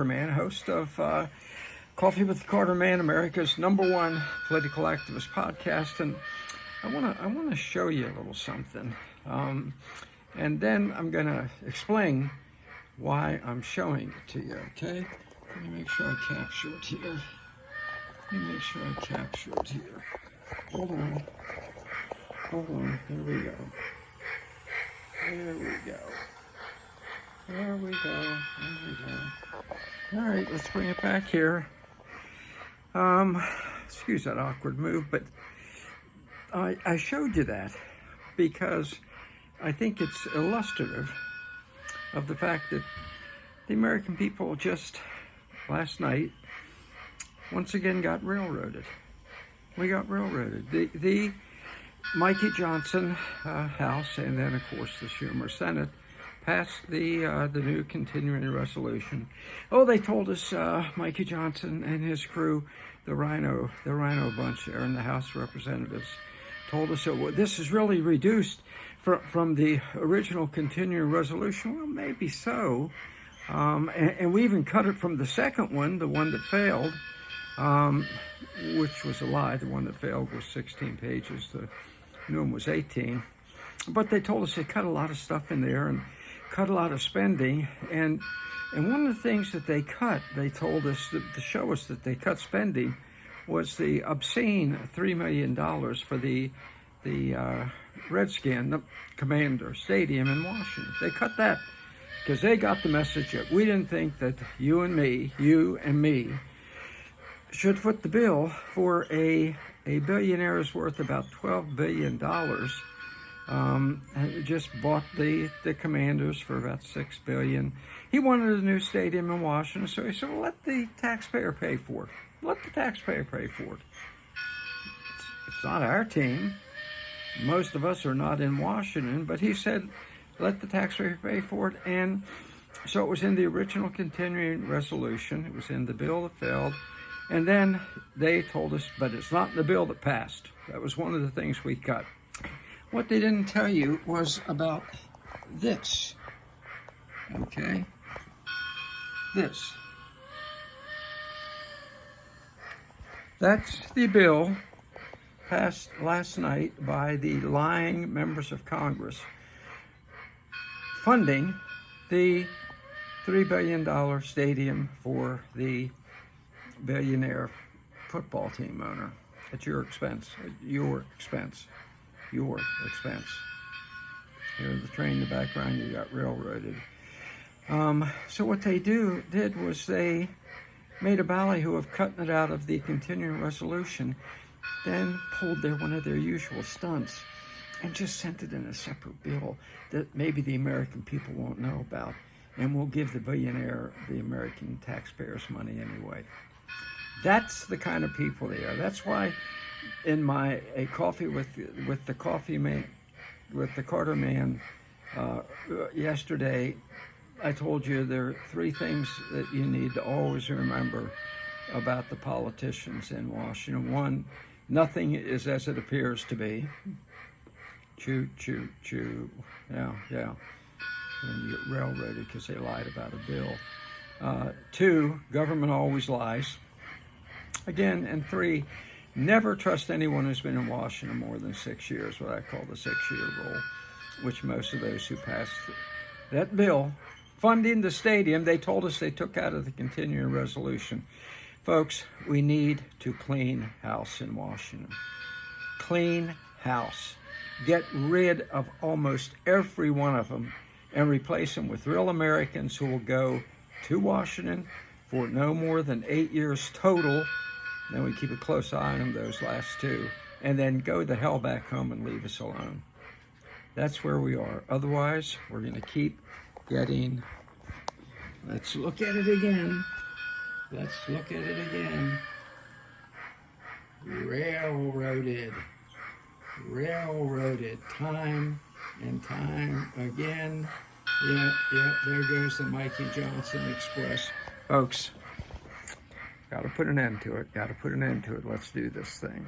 Man, host of Coffee with the Carter Man, America's #1 political activist podcast, and I want to show you a little something, and then I'm going to explain why I'm showing it to you. Okay, let me make sure I capture it here. Hold on. There we go. All right, let's bring it back here. Excuse that awkward move, but I showed you that because I think it's illustrative of the fact that the American people just last night once again got railroaded. We got railroaded. The Mikey Johnson House, and then of course the Schumer Senate, passed the new continuing resolution. Oh, they told us Mikey Johnson and his crew, the Rhino bunch there in the House of Representatives, told us that this is really reduced from the original continuing resolution. Well, maybe so, and we even cut it from the second one, the one that failed, which was a lie. The one that failed was 16 pages. The new one was 18. But they told us they cut a lot of stuff in there and cut a lot of spending, and one of the things that they cut, they told us to show us that they cut spending, was the obscene $3 million for the Redskin, the Commander Stadium in Washington. They cut that because they got the message that we didn't think that you and me, should foot the bill for a billionaire's worth about $12 billion. Just bought the Commanders for about $6 billion. He wanted a new stadium in Washington, so he said, well, let the taxpayer pay for it. It's not our team. Most of us are not in Washington, but he said, let the taxpayer pay for it. And so it was in the original continuing resolution. It was in the bill that failed. And then they told us, but it's not in the bill that passed. That was one of the things we cut. What they didn't tell you was about this, okay? This. That's the bill passed last night by the lying members of Congress funding the $3 billion stadium for the billionaire football team owner at your expense. Here the train in the background, you got railroaded. So what they did was they made a ballyhoo of cutting it out of the continuing resolution, then pulled one of their usual stunts and just sent it in a separate bill that maybe the American people won't know about, and will give the billionaire the American taxpayers' money anyway. That's the kind of people they are. That's why in a coffee with the coffee man, with the Carter Man, yesterday, I told you there are 3 things that you need to always remember about the politicians in Washington. 1, nothing is as it appears to be. Choo, choo, choo. Yeah. When you get railroaded because they lied about a bill. 2, government always lies. Again, and 3, never trust anyone who's been in Washington more than 6 years, what I call the 6-year rule, which most of those who passed that bill funding the stadium, they told us they took out of the continuing resolution. Folks, we need to clean house in Washington. Clean house. Get rid of almost every one of them and replace them with real Americans who will go to Washington for no more than 8 years total. Then we keep a close eye on them those last 2, and then go the hell back home and leave us alone. That's where we are. Otherwise, we're going to keep getting, let's look at it again. Railroaded time and time again. Yeah, there goes the Mikey Johnson Express. Folks, got to put an end to it. Let's do this thing.